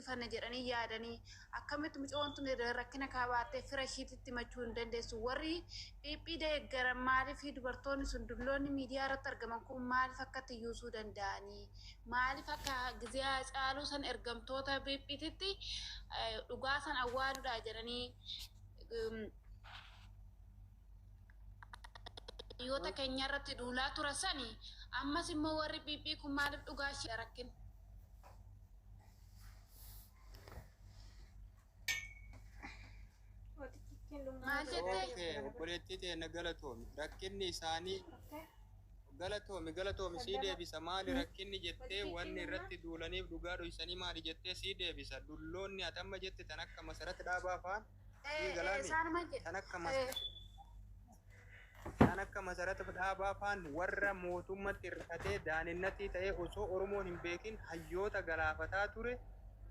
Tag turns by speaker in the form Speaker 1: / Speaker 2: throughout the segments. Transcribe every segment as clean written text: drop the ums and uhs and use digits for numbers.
Speaker 1: guddifanna jedhanii yaadanii akkamitti mucoon tun rakkina kaabaatee fira ishiititti machuu hin dandeessu warri dhiiphii deeggaran maaliif dubartoonni sun dulloonni miidiyaa irratti argaman kun maaliif akkatti yuusuu danda'anii maaliif akka gizee caaluu san ergamtoota dhiiphiititti dhugaa san awwaaluudha jedhanii yoota keenya irratti duulaa turasanii ammas immoo warri dhiiphii kun maaliif dhugaa ishee rakkin
Speaker 2: Oboleettite na galatoomi rakkinni isaanii galatoomi sii deebisa maali rakkinni jettee wanni irratti duulaniif dhugaa dhoysanii maali jettee sii deebisa dulloonni atamma jette tan akka masarata dhaabaa faan tan akka masarata dhaabaa faan warra mootummatti hirkatee daaninnatti ta'ee osoo Oromoon hin beekin hayyoota galaafataa ture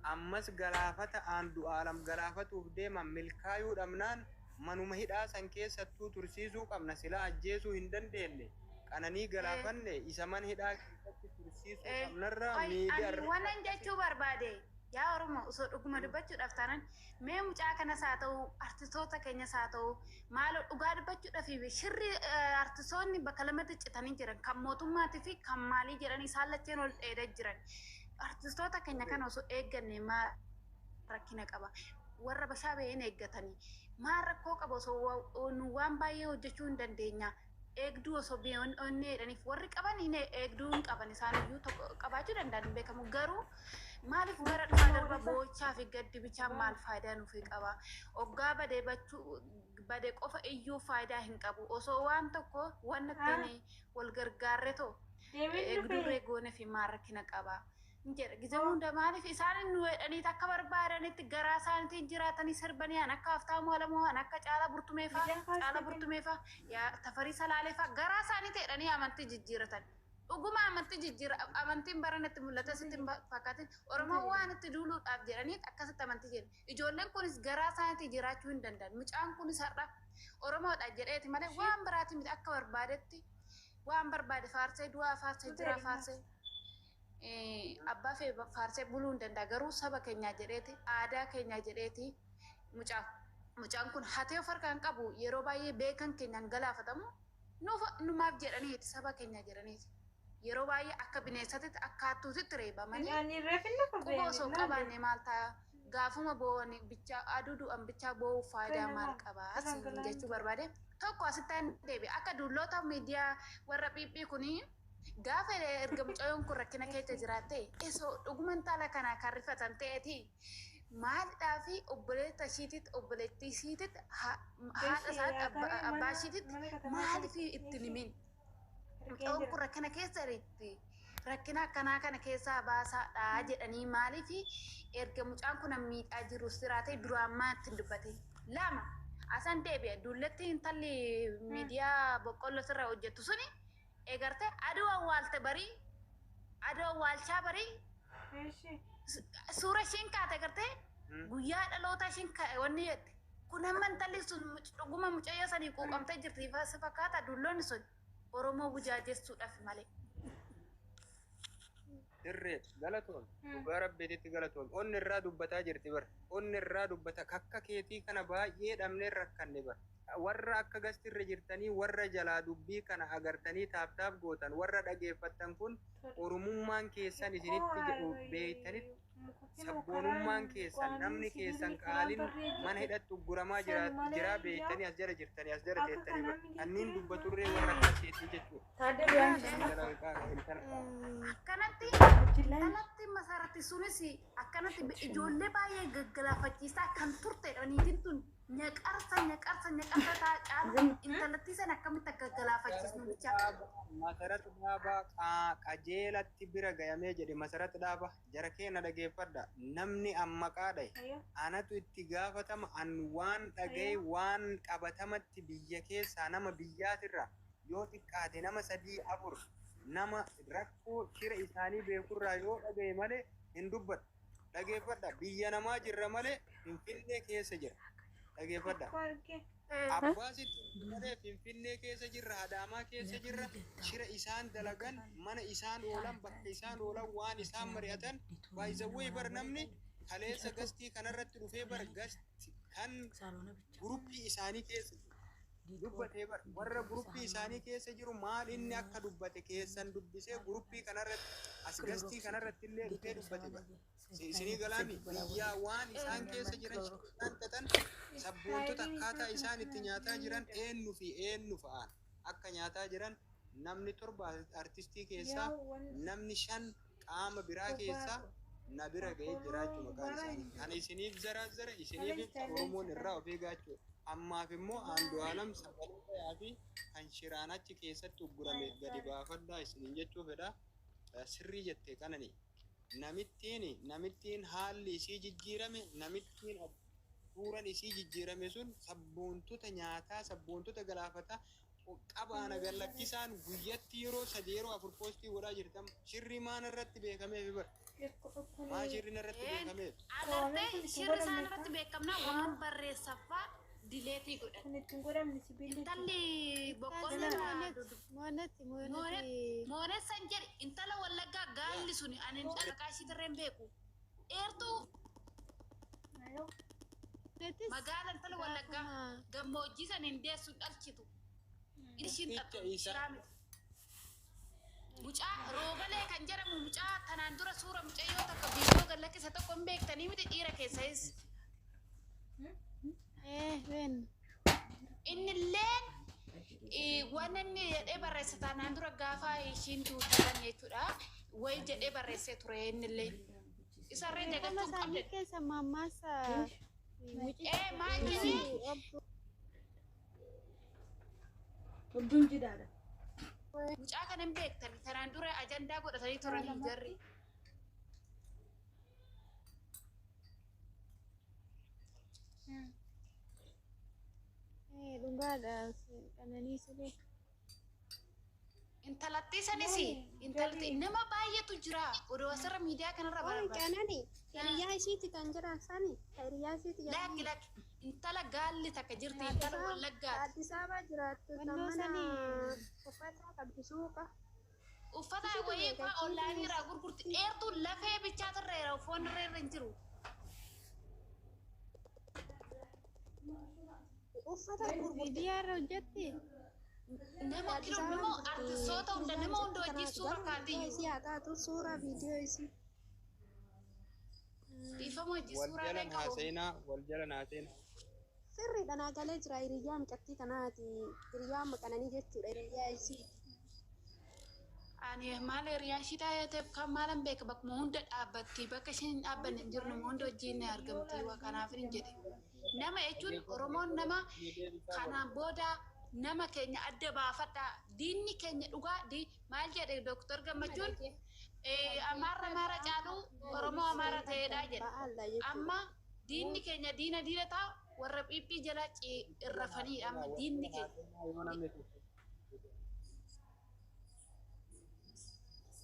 Speaker 2: ammas galaafata aan du'aalam galaafatuuf deeman milkaayuu dhabnaan manuma hidhaa san keessattuu tursiisuu qabna sila ajjeesuu hin dandeenye qananii galaafanne isa man hidhaa keessatti tursiisuu qabnarra miidiyaa
Speaker 1: wannan jechuu barbaade yaa Oromoo osoo dhuguma dubbachuudhaaf taanaan mee mucaa kanas haa ta'u artistoota keenyas haa ta'u maaloo dhugaa dubbachuudhaaf shirri artistoonni bakka lamatti citanii jiran kan mootummaatii fi kan maalii jedhan isaan lacheen ol dheedaa jiran artistoota keenya kana osoo eegganne maal rakkina qaba warra bashaa ba'een eeggatanii maal rakkoo qaba osoo waan baay'ee hojjechuu hin dandeenya eegduu osoo onnee jedhaniif warri qaban hin eegduu hin qaban isaaniyyuu qabaachuu danda'an beekamu garuu maaliif gara dhumaa darba boochaa fi gaddi bichaan maal faayidaa nuuf qaba oggaa badee qofa iyyuu faayidaa hin qabu osoo waan tokko waan ittiin wal gargaarre too eegdurree goone fi maal rakkina qaba jedha gizee hunda maaliif isaan nu jedhanii akka barbaadanitti garaa isaaniitiin jiraatanii sirbanii akka Haftaamuu Alamoo akka Caalaa Burtumeefaa yaa Tafarii Salaaleefaa garaa isaaniitti jedhanii amantii jijjiiratan dhuguma amantiin baranatti mul'ata sitti fakkaatin Oromoo waan itti duuluudhaaf jedhanii akkasitti amantii jedhan ijoolleen kunis garaa isaaniitti jiraachuu hin danda'an mucaan kunis har'a Oromoodha jedheeti malee waan biraati miti akka barbaadetti waan barbaade faarsee du'aa faarsee jira faarsee abbaa fi faarsee buluu hin danda'a garuu saba keenyaa jedheeti aadaa keenyaa jedheeti mucaan kun hatee of harkaan qabu yeroo baay'ee beekan keenyaan galaafatamu numaaf jedhaniiti saba keenyaa jedhaniiti yeroo baay'ee akka bineensatitti akka hattuutitti reebamanii quba osoo qabaanne maal ta'a gaafuma bo'oon bichaa aduu du'an bichaa bo'uuf faayidaa maal qabaa asiin jechuu barbaade tokko asittaan deebi akka dulloota miidiyaa warra dhiiphii kunii gaafa erga mucaayoon kun rakkina keessa jiraatte isoo dhuguman taala kana kan rifatan ta'eeti maalidhaa fi obboleetta ishiititti obboleettii ishiititti haadha isaa abbaa ishiititti maaliif itti himin mucaayoon kun rakkina keessa jirti rakkina akkanaa kana keessaa baasaadhaa jedhanii maaliif erga mucaan kun miidhaa jiru siraatee duraan maatti dubbate lama asan deebi'a dulletti intalli miidiyaa boqqolloo sirra hojjettu suni eegarte aduu awwaalte barii aduu awwaalchaa barii suura ishiin kaate gartee guyyaa dhaloota ishiin wanni jette kun hamma intalli sun dhuguma mucayyoo sanii quuqamtee jirti fakkaata dulloonni sun Oromoo bujaajessuudhaaf malee.
Speaker 2: Dirree galatoon dhugaa rabbeetitti galatoon onni irraa dubbataa jirti bar onni irraa dubbata kakka keetii kana baay'ee dhabnee rakkanne bar warra akka gastirra jirtanii warra jalaa dubbii kana agartanii taaf gootan warra dhageeffattan kun oromummaan keessan isinitti beeytanitti sabboonummaan keessan namni keessan qaaliin mana hidhattu guramaa jira beeytanii as jara jirtanii as jara teettanii kanniin dubbaturree warra akkaseetii jechuudha.
Speaker 1: Kanatti masarratti sunis akkanatti ijoollee baay'ee gaggalaafachiisaa kan turtedha niitiin tun nyaqarsa taa'aa intalatti san akkamitti akka gaggalaafachiisnu bicha.
Speaker 2: Masarata dhaabaa qajeelatti bira gayamee jedhe masarata dhaabaa jara keenya dhageeffadha namni amma qaadhaye anatu itti gaafatama an waan dhagaye waan qabatamatti biyya keessaa nama biyyaatirra yoo xiqqaate nama 3-4 nama rakkoo shira isaanii beekurraa yoo dhagaye malee hin dubbadhu dhageeffadha biyya namaa jirra malee Finfinnee keessa jira dhageeffadha abbaasitti malee Finfinnee keessa jirra Adaamaa keessa jirra shira isaan dalagan mana isaan oolan bakka isaan oolan waan isaan mari'atan baay'isawwee bar namni kaleessa gastii kanarratti dhufee bar gasti kan guruppii isaanii keessa dubbatee bar warra guruppii isaanii keessa jiru maal inni akka dubbate keessan dubbisee guruppii kanarratti as gastii kanarratti illee dhufee dubbate bar isinii galaani biyyaa waan isaan keessa jiran shantatan sabboontota akkaataa isaan itti nyaataa jiran eenyu fa'aan akka nyaataa jiran namni torba artistii keessaa namni 5 qaama biraa keessaa na bira ga'ee jiraachuu maqaan isaanii ana isiniif zara isiniif oromoon irraa of eeggachuu ammaaf immoo Andu'aalam Sagalee fi kan shiraan achi keessatti uggurame gadi baafadhaa isiniin jechuu fedha sirrii jettee kanani namittiin haalli isii jijjiirame namittiin suuraan isii jijjiirame sun sabboontota nyaataa sabboontota galaafataa qabaana gallakkisaan guyyatti yeroo 3 yeroo 4 poostii godhaa jirtam shirri maan irratti beekameef bar maa shirrin irratti beekameef
Speaker 1: agartee shirri isaan irratti beekamna waan barreessaffaa dileetii godhan intalli boqqolloo moonessan jedhi intala wallaggaa gaalli suni ani dhaqaa ishii dirreen beeku eertuu magaala intala wallaggaa gammoojjii san hin deessu dhalchitu ishiin xaxxu mucaa roobalee kan jedhamu mucaa tanaan dura suura mucayyoo takka biiroo gallakkisa tokko hin beektanii miti dhiira keessais innillee waan inni jedhee barreesse tanaan dura gaafa ishiin duutaban jechuudha wayi jedhee barreessee ture innillee isarree jagatuu qabde
Speaker 3: keessa mammaasa
Speaker 1: maal jedhee
Speaker 3: Abduun jidaadha.
Speaker 1: Mucaa kana hin beektani tanaan dura ajandaa godhatanii turan jarri.
Speaker 3: Dhugaadha qananii siree.
Speaker 1: Intalatti sanis intalatti nama baay'eetu jira odoo asirra miidiyaa kanarra barbaada.
Speaker 3: Qananii hiriyaa isiiti kan jiran sani hiriyaa isiiti.
Speaker 1: Lakki intala gaalli takka jirti intala wallaggaati.
Speaker 3: Addis Ababa jiraattu namani uffata qabdi suuqa.
Speaker 1: Uffata wayii kwa onlaayinii irraa gurgurti dheertuu lafee bichaa turreera foon irra hin jiru.
Speaker 3: Uffata miidiyaa irra hojjetti.
Speaker 1: Nama kilo artistoota hunda nama hunda wajjin suura kaatiyyuu.
Speaker 3: Isii haa taatu suura viidiyoo isii.
Speaker 1: Dhiifama wajjin suuraa beekamu.
Speaker 2: Wal jala naaseen.
Speaker 3: Sirriidha naa galee jira hiriyaa mucattii kanaati. Hiriyaa maqananii jechuudha hiriyaa isii.
Speaker 1: Ani maal hiriyaa ishii taateef kan maalan beeka bakkuma hunda dhaabbatti bakka isheen dhaabbanne hin jirnu hunda wajjin argamti kanaaf hin jedhe. Nama jechuun Oromoon nama kanaan booda nama keenya adda baafadhaa diinni keenya dhugaa maal jedhe Dr. Gammachuun amaara caaluu Oromoo amaara ta'eedha jedhe. Amma diinni keenya diina ta'a warra phiiphii jala irrafanii amma diinni keenya.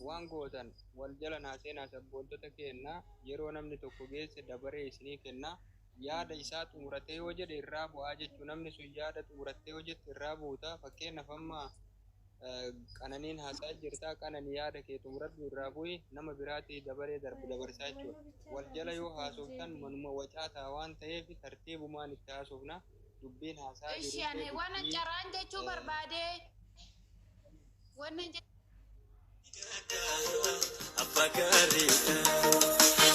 Speaker 2: Waan gootan wal jala naaseenaa sabboontota kennaa yeroo namni tokko geesse dabaree isinii kennaa yaada isaa xumuratee yoo jedhe irraa bu'aa jechuun namni sun yaada xumuratee yoo jette irraa buuta fakkeenyaaf amma qananiin haasaa jirtaa qananii yaada kee xumuradhu irraa bu'i nama biraatii dabaree dabarsaa jechuudha wal jala yoo haasoftan manuma wacaataa waan ta'eef tartiibumaan itti haasofna dubbiin haasaa
Speaker 1: isheen waan carraan jechuu barbaade waan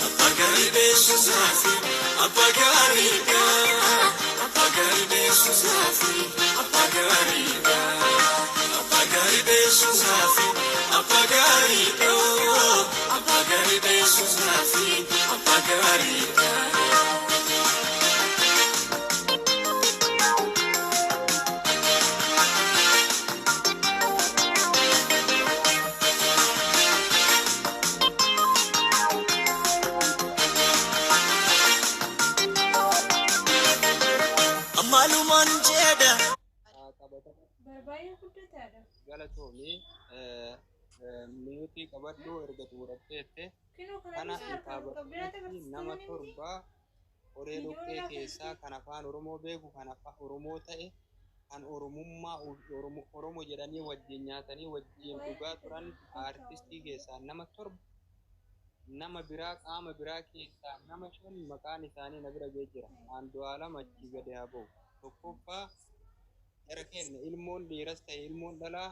Speaker 4: Apagari besu safi, apagari ka. Apagari besu safi, apagari ka. Apagari besu safi, apagari ka. Apagari besu safi, apagari ka. Maluman jeda.
Speaker 2: Galatoomii miyuutii qabadhu erga xumuratteette kana kitaabatti nama torba horee dhoqqee keessaa kan afaan Oromoo beeku kan afaan Oromoo ta'e kan Oromummaa Oromoo jedhanii wajjin nyaatanii wajjin dhugaa turan artistii keessaa nama torba nama biraa qaama biraa keessaa nama 5 maqaan isaanii na bira ga'ee jira. Andu'aalam achi gadi haa ba'u. Tokkoffaa jara keenya ilmoon dhiiras ta'e ilmoon dhalaa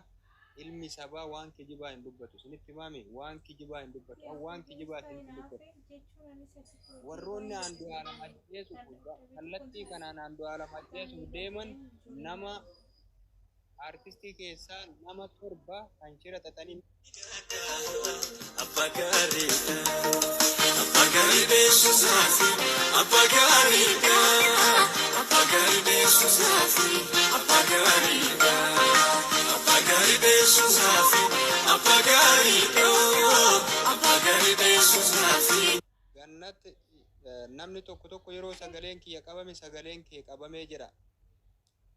Speaker 2: ilmi sabaa waan kijibaa hin dubbatu. Isinitti himame waan kijibaa hin dubbatu. Waan kijibaa hin dubbatu. Warroonni Andu'aalam ajjeesu kallattii kanaan Andu'aalam ajjeesu deeman nama artistii keessaa nama 7 kan shira xaxanii
Speaker 4: Abbaa gaariidha. Abbaa gaarii beeksisaafi. Abbaa gaariidha. Abbaa gaarii beeksisaafi. Abbaa gaariidha. Abbaa gaarii beeksisaafi. Abbaa gaariidha. Abbaa gaarii beeksisaafi.
Speaker 2: gannatti namni tokko yeroo sagaleen kiyya qabame sagaleen kee qabamee jira.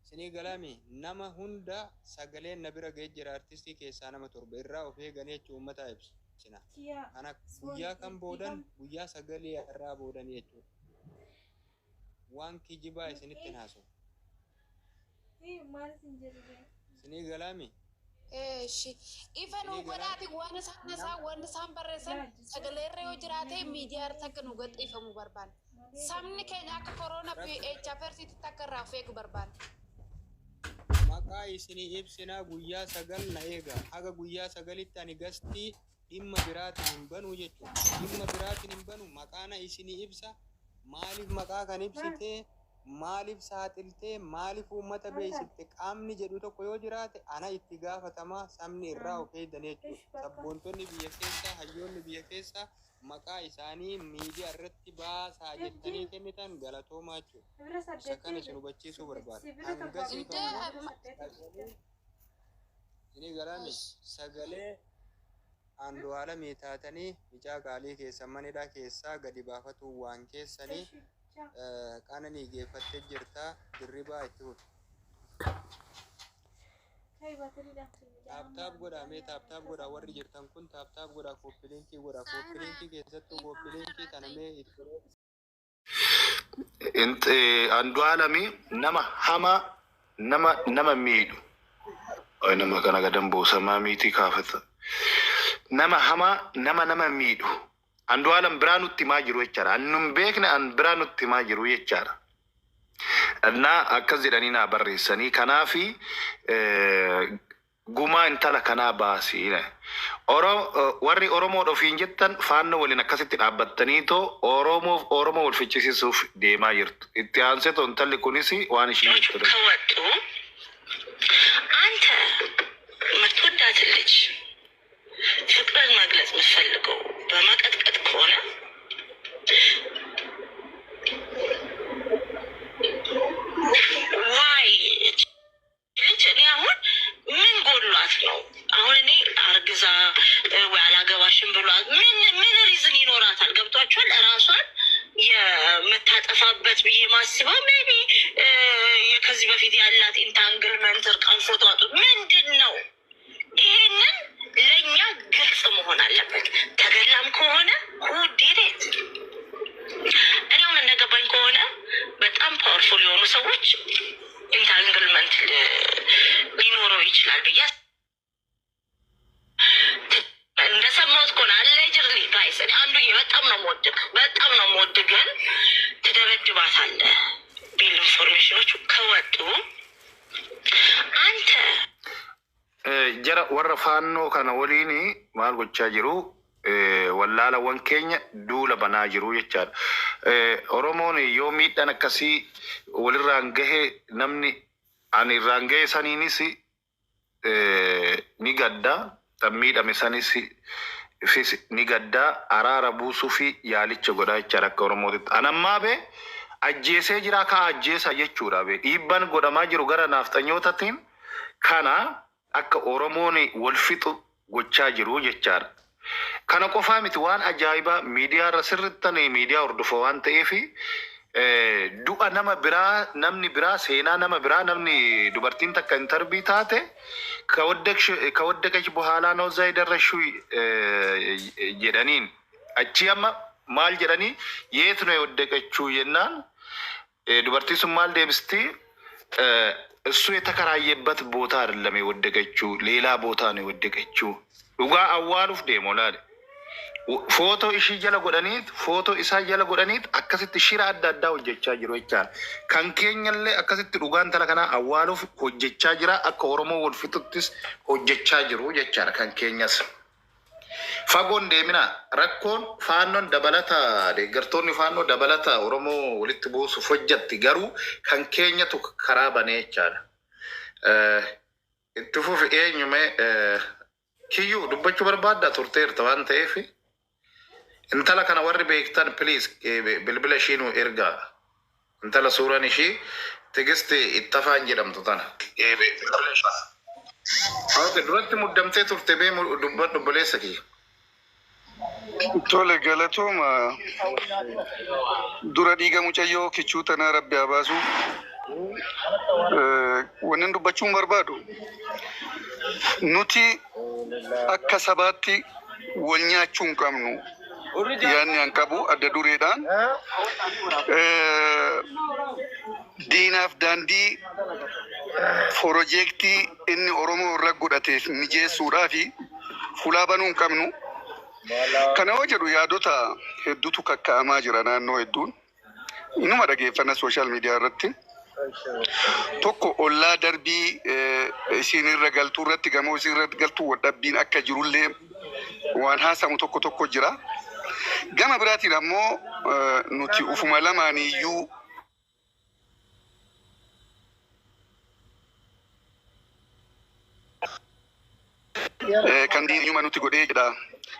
Speaker 2: Sinii galami nama hunda sagaleen na bira ga'ee jira. Artistii keessaa nama 7 irraa of eeganii jechuun uummata ibsina. Kana guyyaa kan boodan guyyaa sagalee irraa boodanii jechuudha. Waan kijibaa isinitti naasu. Sinii galami.
Speaker 1: Ifan godhaati waan isaan barreessan sagalee irra yoo jiraate miidiyaa irratti akka nu gadhiifamu barbaanna. Sabni keenya akka koronaa fi HIV akka irraa of eegu barbaanna.
Speaker 2: Maqaa isinii ibsinaa guyyaa 9 na eega. Haga guyyaa 9tti ani gastii dhimma biraatiin hin banu jechuudha. Dhimma biraatiin hin banu maqaana isinii ibsa. Maaliif maqaa kan ibsitee maaliif saaxiltee maaliif uummata beeksifte qaamni jedhu tokko yoo jiraate ana itti gaafatamaa sabni irraa of eegdan jechuudha. Sabboontonni biyya keessaa hayyoonni biyya keessaa maqaa isaanii miidiyaa irratti baasaa jettanii kennitan galatoomaa jechuudha. Isa kana isin hubachiisuu barbaada. Hangasii isinii galami sagalee Andu'aalamii taatanii bicaa qaalii keessan manidhaa keessaa gadi baafatu waan keessanii qananii geeffattee jirta dirribaa itti hudu. Taaptaap godhaa mee taaptaap godhaa warri jirtan kun taaptaap godhaa koppiliinkii godhaa koppiliinkii keessattuu koppiliinkii kana mee
Speaker 5: itti Andu'aalamii nama hamaa nama miidhu nama kana gadan boosamaa miitii kaafata nama hamaa nama miidhu Andu'aalam biraa nutti himaa jiru jechaadha. Annun beekne an biraa nutti himaa jiru jechaadha. Annaa akkas jedhanii naa barreessanii kanaafi gumaa intala kanaa baasii warri Oromoo ofiin jettan faannoo waliin akkasitti dhaabbattanii too Oromoo wal fichisiisuuf deemaa jirtu. Itti aansee too intalli kunis waan ishii jechuudha.
Speaker 6: አንተ የምትወዳት ልጅ ፍቅርን መግለጽ የምትፈልገው በመቀጥቀጥ ከሆነ ዋይ ልጅ እኔ አሁን ምን ጎድሏት ነው? አሁን እኔ አርግዛ ወይ አላገባሽም ብሏት ምን ሪዝን ይኖራታል? ገብቷችኋል? እራሷን የምታጠፋበት ብዬ ማስበው ሜቢ ከዚህ በፊት ያላት ኢንታንግልመንት እርቃን ፎቶ አጡ ምንድን ነው? ይሄንን ለእኛ ግልጽ መሆን አለበት። ተገላም ከሆነ ሁዲሬት እኔ አሁን እንደገባኝ ከሆነ በጣም ፓወርፉል የሆኑ ሰዎች ኢንታንግልመንት ሊኖረው ይችላል ብዬ እንደሰማሁት ከሆነ አሌጅርሊ ጋይስ እኔ አንዱ በጣም ነው የምወድህ ግን ትደበድባታለህ ቢል ኢንፎርሜሽኖች ከወጡ አንተ
Speaker 5: jara warra faannoo kana waliin maal gochaa jiru wallaalawwan keenya duula banaa jiru jechaadha. Oromoon yoo miidhaan akkasii walirraan gahe namni ani irraan gahe saniinis ni gaddaa tan miidhame sanis ni gaddaa araara buusuu fi yaalicha godhaa jechaadha akka Oromootitti. Anammaa bee ajjeesee jira kaa ajjeesa jechuudha bee dhiibbaan godhamaa jiru gara naaftanyootatiin kana akka Oromoon wal fixu gochaa jiru jechaadha. Kana qofaa miti waan ajaa'ibaa miidiyaa irra sirriittanii miidiyaa hordofa waan ta'eef du'a nama biraa namni biraa seenaa nama biraa namni dubartiin takka intarbii taate ከወደቀች በኋላ ነው እዛ የደረሽው jedhaniin achi amma maal jedhanii yeet ነው የወደቀችው የናን dubartii sun maal deebistii እሱ የተከራየበት ቦታ አይደለም የወደቀችው ሌላ ቦታ ነው የወደቀችው ዱጋ አዋሉፍ ደሞላል footoo ishii jala godhaniit footoo isaa jala godhaniit akkasitti shira adda addaa hojjechaa jiru jechaadha. Kan keenyallee akkasitti dhugaan tala kanaa awwaaluuf hojjechaa jira, akka Oromoo wal fixuttis hojjechaa jiru jechaadha kan keenyas. Fagoon deemina rakkoon faannoon dabalata deeggartoonni faannoo dabalata Oromoo walitti buusuuf hojjetti garuu kan keenyatu karaa banee jechaadha. Itti fufi eenyume kiyyuu dubbachuu barbaadda turteerta waan ta'eef intala kana warri beektan please bilbila ishii nu ergaa. Intala suuraan ishii Tigisti Ittafaan jedhamtu tana. Duratti muddamtee turte bee dubbadhu obboleessa kiyya.
Speaker 7: Tole galatooma dura dhiiga mucayyoo kichuu tanaa rabbi haa baasu. Wannan dubbachuun barbaadu nuti akka sabaatti wal nyaachuu hin qabnu. Yaanni an qabu adda dureedhaan diinaaf daandii piroojeektii inni Oromoo irra godhateef mijeessuudhaa fi fulaa banuu hin qabnu. Kana yoo jedhu yaadota hedduutu kakka'amaa jira naannoo hedduun. Inuma dhageeffannaa sooshaal miidiyaa irratti. Tokko ollaa darbii isiin irra galtuu irratti gamoo isiin irra galtuu wadhabbiin akka jirullee waan haasamu tokko jira. Gama biraatiin ammoo nuti ufuma lamaaniyyuu kan diinuma nuti godhee jedha.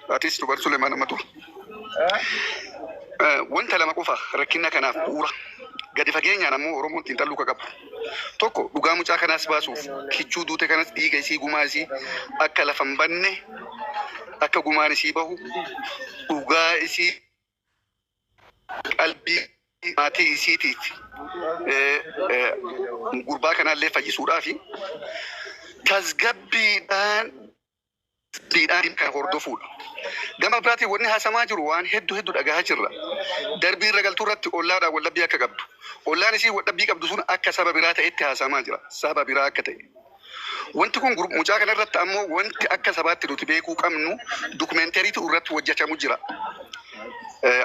Speaker 7: Artiist Dubar Suleemaan Ammatu. Wanta lama qofa rakkina kanaaf bu'uura. Gadi fageenyaan ammoo Oromoon xiinxalluu qabu. Tokko dhugaa mucaa kanaas baasuuf kichuu duute kanas dhiiga isii gumaa isii akka lafa hin banne akka gumaan isii bahu dhugaa isii qalbii maatii isiitiif gurbaa kanallee fayyisuudhaa fi tasgabbiidhaan kan hordofuudha. Gama biraatiin wanni haasamaa jiru waan hedduu dhagahaa jirra. Darbii irra galtuu irratti ollaadhaan waldhabbii akka qabdu. Ollaan isii waldhabbii qabdu sun akka saba biraa ta'etti haasamaa jira. Saba biraa akka ta'e. Wanti kun mucaa kana irratti ammoo wanti akka sabaatti nuti beekuu qabnu dokumeentariitu irratti hojjetamu jira.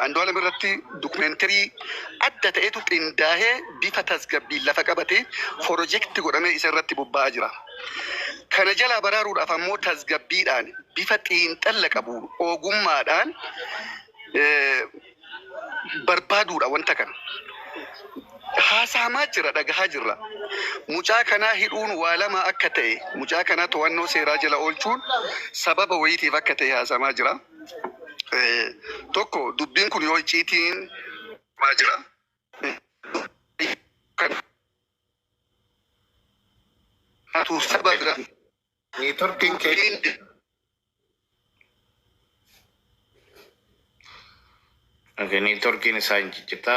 Speaker 7: Andu'aalem irratti dokumeentarii adda ta'etu qindaa'ee bifa tasgabbii lafa qabatee piroojeektii godhamee isa irratti bobba'aa jira. Kana jalaa baraaruudhaaf ammoo tasgabbiidhaan bifa xiinxalla qabu ogummaadhaan barbaaduudha wanta kana. Haasamaa jira dhagahaa jirra. Mucaa kanaa hidhuun waa lama akka ta'e mucaa kanaa to'annoo seeraa jala oolchuun sababa wayitiif akka ta'e haasamaa jira. Tokko dubbiin kun yoo icciitiin maa jira. Atu saba bira.
Speaker 5: Networking kee. Okay, networking isaa hin jijjiirta.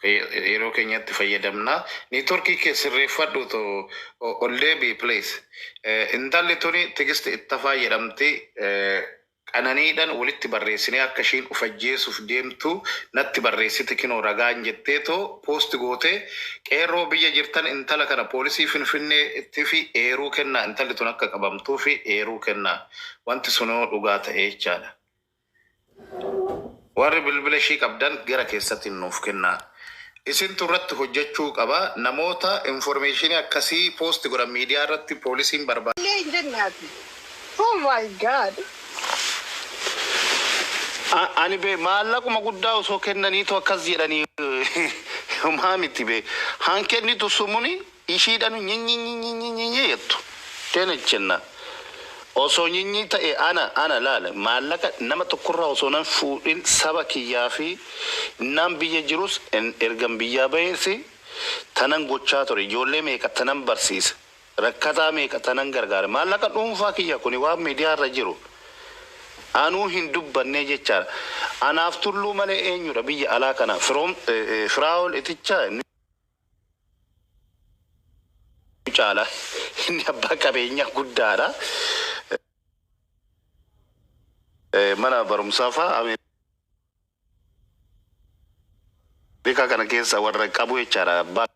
Speaker 5: Yeroo keenyatti fayyadamna. Networking kee sirreeffadhu ollee bi place. Intalli tuni Tigisti Ittafaa jedhamti. Qananiidhaan walitti barreessinee akka ishiin ufajjeessuuf deemtu natti barreessite kinoo ragaan jetteetoo poosti gootee qeerroo biyya jirtan intala kana poolisii Finfinneetti fi eeruu kennaa intalli tun akka qabamtuu fi eeruu kennaa wanti sunoo dhugaa ta'ee jechaadha. Warri bilbila ishii qabdan gara keessatti nuuf kennaa. Isin turratti hojjechuu qaba namoota informationii akkasii poosti godhan miidiyaa irratti poolisiin barbaada.
Speaker 8: Oh my God.
Speaker 5: Ani be maallaquma guddaa osoo kennaniitu akkas jedhanii maamiti be hankennitu sumuni ishiidhanu nyinyi jettu tena jenna osoo nyinyi ta'e ana laala maallaqa nama tokkorraa osoo nan fuudhin saba kiyyaa fi nan biyya jirus ergan biyyaa baheesi tanan gochaa ture ijoollee meeqa tanan barsiisa rakkataa meeqa tanan gargaara maallaqa dhuunfaa kiyya kuni waan miidiyaa irra jiru. Anuu hin dubbanne jechaadha. Anaaf tulluu malee eenyudha biyya alaa kana Firaa'ol Itichaa caala inni abbaa qabeenyaa guddaadha. Mana barumsaa fa'aa Ameerikaa kana keessa warra qabu jechaadha abbaa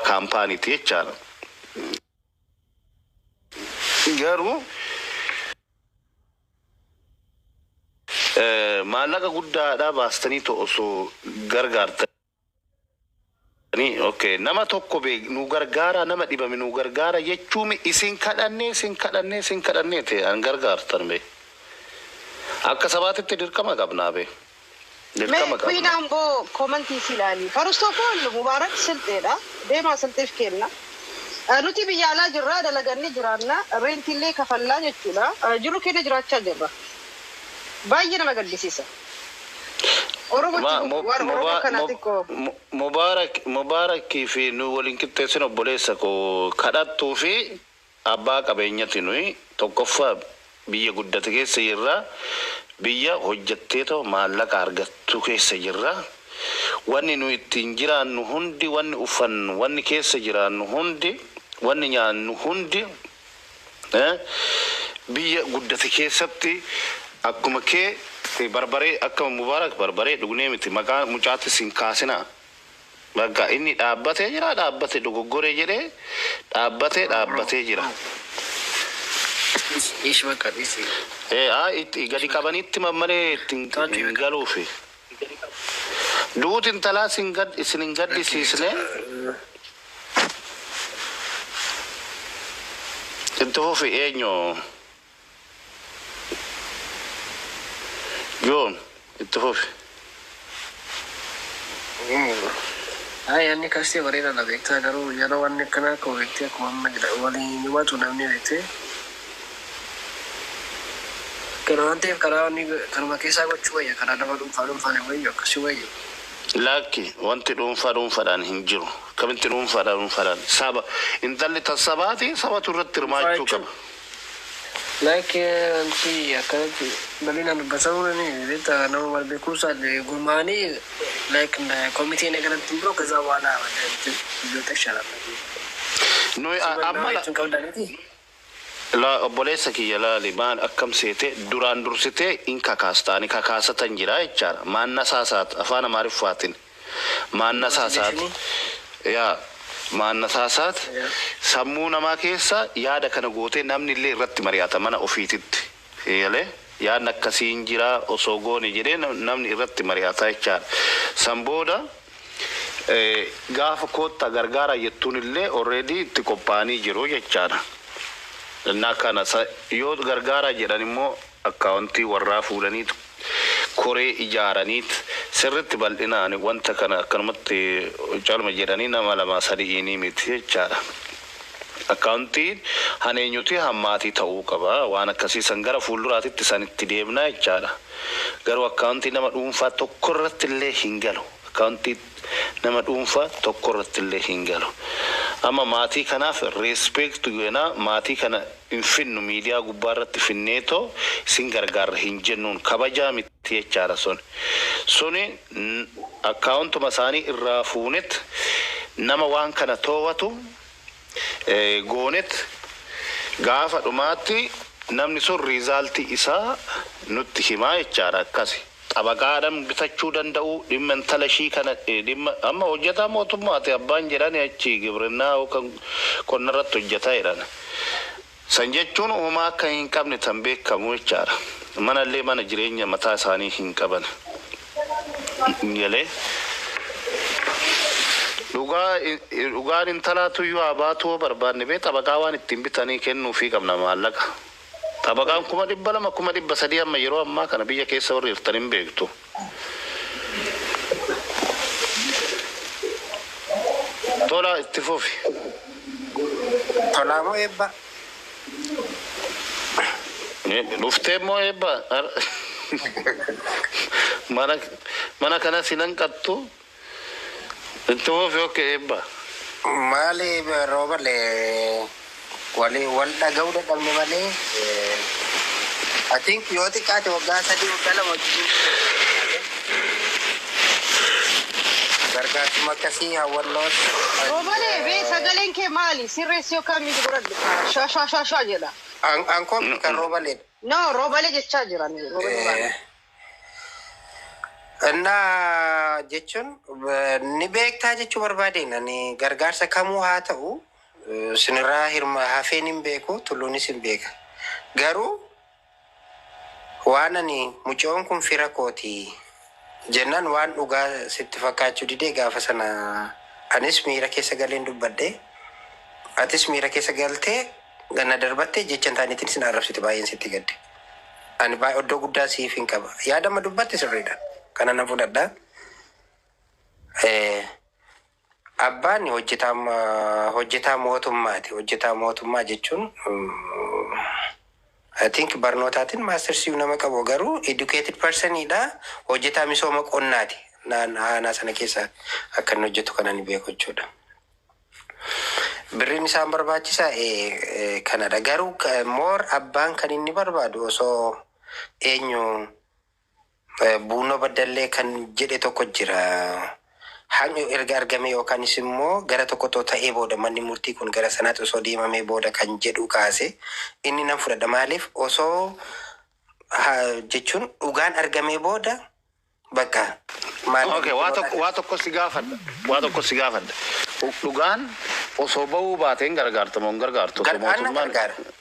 Speaker 5: kaampaaniiti jechaadha. Garuu maallaqa guddaadhaa baastanii osoo gargaartanii okay nama tokko nu gargaara nama dhibame nu gargaara jechuun isin kadhannee ta'an gargaartan be akka sabaatitti dirqama qabnaa be dirqama qabnaa.
Speaker 9: Queen Ambo commenti filani. First of all Mubarak silteedha. Deema silteef kenna. Nuti biyya alaa jirra dalaganni jiraanna rentillee kafallaa jechuudha. Jiru keenya jiraachaa jirra. Baay'ee nama gaddisiisa.
Speaker 5: Mubarak fi nu waliin qixxeessina obboleessa koo kadhattuu fi abbaa qabeenyati nuyi tokkoffaa biyya guddate keessa jirra. Biyya hojjetteetoo maallaqa argattu keessa jirra. Wanni nu ittiin jiraannu hundi, wanni uffannu, wanni keessa jiraannu hundi, wanni nyaannu hundi biyya guddate keessatti akkuma kee barbaree akka Mubarak barbaree dhugnee miti maqaa mucaatti sin kaasina. Bakka inni dhaabbatee jira dhaabbatee dogoggoree jedhee dhaabbatee jira.
Speaker 10: Ish bakka dhisi.
Speaker 5: Itti gadi qabanitti mammalee ittiin galuufi. Duutiin talaa isin gaddisiisne. Itti fufi eenyu. Joon itti fufi.
Speaker 10: Anni kasti bareeda la beektaa garuu yeroo wanni akkanaa akka beektee akkuma amma jira waliin himatu namni beektee. Kana waan ta'eef karaa wanni kanuma keessaa gochuu wayya karaa nama dhuunfaan wayyu akkasii wayyu.
Speaker 5: Lakki wanti dhuunfaadhaan hin jiru. Kamitti dhuunfaadhaan saba intalli tasabaati sabatu irratti hirmaachuu qaba.
Speaker 10: Like anti akkanatti bal'inaan dubbatamuu beektaa nama wal beekuusaa gurmaanii like komitiin eegalatti biroo kaza bኋላ ijoollee ይሻላል.
Speaker 5: Noi la obboleessa kiyya laali maan akkam seete duraan dursitee in kakaastaani kakaasatan jira jechaadha. Maanna saasaat afaan Amaariffaatiin maanna saasaat yaa maanna saasaat sammuu namaa keessa yaada kana gootee namni illee irratti mari'ata mana ofiititti yaale yaadni akkasiin jira osoo goone jedhee namni irratti mari'ata jechaadha. Sambooda gaafa kootta gargaara jettuun illee already itti qophaa'anii jiru jechaadha. Nakana yoo gargaara jedhan immoo akkaawuntii warraa fuudhaniitu koree ijaaraniit sirriitti bal'inaan wanta kana akkanumatti caalma jedhanii nama lama sadii ni miti jechaadha. Akkaawuntiin haneenyuti hammaatii ta'uu qaba waan akkasii san gara fuulduraatitti sanitti deemna jechaadha. Garuu akkaawuntii nama dhuunfaa tokko irratti illee hin galu. Akkaawuntii nama dhuunfaa tokko irratti illee hin galu. Amma maatii kanaaf respect goona maatii kana infinnu miidiyaa gubbaarratti finneetoo sin gargaarra hin jennuun kabajaa miti jechaadha suni akkaawuntuma isaanii irraa fuunet nama waan kana toowwatu goonet gaafa dhumaatti namni sun riizaaltii isaa nutti himaa jechaadha akkasi. Abagaadam bitachuu danda'u dhimma talashii kana dhimma amma hojjetaa mootummaati abbaan jedhani achi gibirinaa yookaan qonna irratti hojjetaa jedhan. San jechuun uumaa akka hin qabne tan beekamu jechaadha. Manallee mana jireenya mataa isaanii hin qaban. Galee dhugaan intalaatu yoo abaatu barbaanne bee xabaqaa waan ittiin bitanii kennuufii qabna maallaqa. Tabakaan kuma dhibba lama kuma dhibba sadii amma yeroo ammaa kana biyya keessa warri hirtan hin beektu. Tola itti fufi.
Speaker 2: Tola moo eebba?
Speaker 5: Dhuftee moo eebba? Mana kana sinan qattu. Itti fufi okkee eebba.
Speaker 2: Maali roobalee wal dhaga'uu dadhabne malee I think yoo xiqqaate waggaa sadii waggaa lama wajjin gargaarsuma akkasii hawwannoos.
Speaker 9: Roobalee bee sagaleen kee maali? Sirreessi yookaan miidhu godhadhu. Shaa jedha.
Speaker 2: Ankoon kan roobalee.
Speaker 9: No roobalee jechaa jiran.
Speaker 2: Innaa jechuun ni beektaa jechuu barbaadeen ani gargaarsa kamuu haa ta'u. Sinirraa hirma hafeen hin beeku tulluunis hin beeka. Garuu
Speaker 11: waan ani mucoon kun fira kooti jennaan waan dhugaa sitti fakkaachuu didee gaafa sana anis miira keessa galeen dubbadde atis miira keessa galtee ganna darbattee jechaan taaniitiin sin arrabsite baay'een sitti gadde. Ani baay'ee oddoo guddaa siif hin qaba. Yaadama dubbatte sirriidha. Kana nan fudhadha. Abbaan hojjetaa mootummaati. Hojjetaa mootummaa jechuun I think barnootaatiin maastersii nama qabu garuu educated personidha. Hojjetaa misooma qonnaati. Naannaa sana keessa akka inni hojjetu kana ni beeku jechuudha. Birriin isaan barbaachisaa kanadha. Garuu moor abbaan kan inni barbaadu osoo eenyu Buunoo Baddallee kan jedhe tokko jira. Hanga erga argame yookaanis immoo gara tokko ta'ee booda manni murtii kun gara sanaatti osoo deemamee booda kan jedhu kaase inni nan fudhadha. Maaliif osoo jechuun dhugaan argamee booda bakka
Speaker 5: Okay, waa tokko si gaafadha. Dhugaan osoo bahuu baateen gargaartamoo hin gargaartu?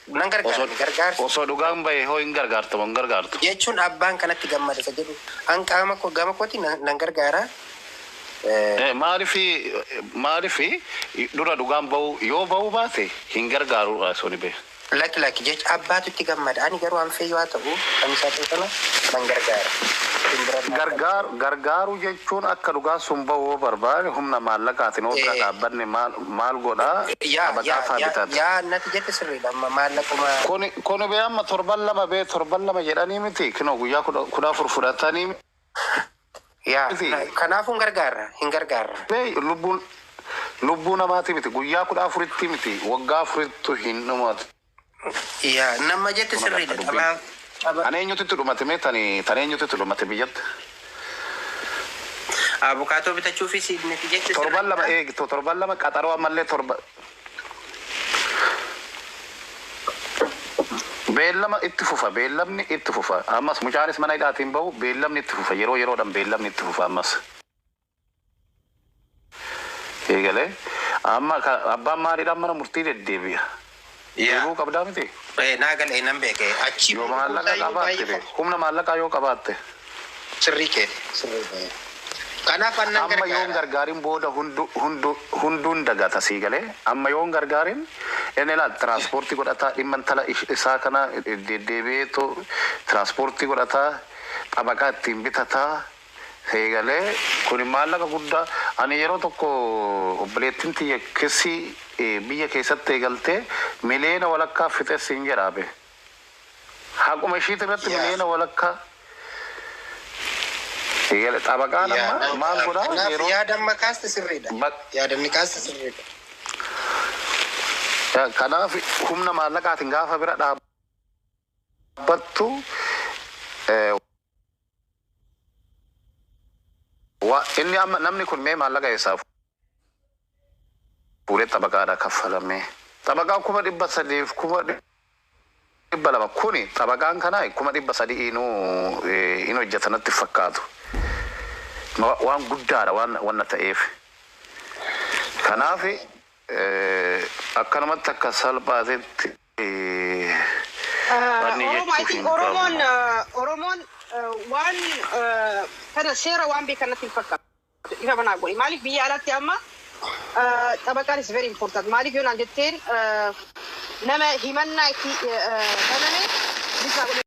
Speaker 11: Nan gargaarsa.
Speaker 5: Osoo dhugaan bahee hoo hin gargaartamoo hin gargaartu?
Speaker 11: Jechuun abbaan kanatti gammada isa jedhu. An qaama gama kooti nan gargaara.
Speaker 5: Maalifi dura dhugaan bahuu yoo bahuu baate hin gargaaru soni bee.
Speaker 11: Laki jecha abbaatu itti gammada. Ani garuu an feeyyoo haa ta'u kamisaa ta'u kana nan gargaara.
Speaker 5: Gargaaru jechuun akka dhugaa sun bahuu barbaade humna maallaqaatiin oolkaa dhaabbanne maal godhaa taphataa bitata.
Speaker 11: Yaa natti jette sirriidha maallaquma.
Speaker 5: Kuni bee amma torban lama jedhanii miti kinoo guyyaa 14 fudhatanii.
Speaker 11: Yaa kanaafuu hin gargaarra.
Speaker 5: Lubbuu namaati miti guyyaa 14 miti waggaa 4 hin dhumatu.
Speaker 11: Yaa nama jette sirriidha.
Speaker 5: Ani eenyutti dhumate mee tani eenyutti dhumate biyyatti?
Speaker 11: Abukaatoo bitachuufis natti jette
Speaker 5: sirriidha. Torban lama qaxaroo ammallee torba. Beellama itti fufa. Ammas mucaanis mana hidhaatiin bahu beellamni itti fufa. Yeroodhaan beellamni itti fufa ammas. Eegalee amma abbaan maaliidhaan mana murtii deddeebi'a. Deebuu qabdaa miti?
Speaker 11: Naa galee nan beeke. Achi
Speaker 5: yoo maallaqa qabaatte humna maallaqaa yoo qabaatte.
Speaker 11: Sirrii kee. Kanaaf annan
Speaker 5: amma yoon gargaarin booda hunduun dagata sii galee amma yoon gargaarin inni laal tiraanspoortii godhataa dhimma intala isaa kana deddeebi'eetu tiraanspoortii godhataa xabaqaa ittiin bitataa seegalee kun maallaqa guddaa ani yeroo tokko obboleettiin tiyya keessi biyya keessatti eegaltee miliyoona walakkaa fixes hin jedhaabe haquma ishiit irratti miliyoona walakkaa Tabakan amma maal godhaa yeroo
Speaker 11: yaadamma kaasta sirriidha. Yaadamni kaasta sirriidha.
Speaker 5: Kanaaf humna maallaqaatiin gaafa bira dhaabbattu inni amma namni kun mee maallaqa eessaa fuudhee tabaqaadhaa kaffalamee tabaqaa 300,000 kuni tabaqaan kanaa 300,000 inuu hojjetanatti fakkaatu. Waan guddaadha waan ta'eef. Kanaaf akkanumatti akka salphaatetti
Speaker 9: Oromoon waan kana seera waan beekanatti hin fakkaatu. Ifa banaa godhi. Maaliif biyya alaatti amma tabaqaan is very important. Maaliif yoo naan jetteen nama himannaa itti baname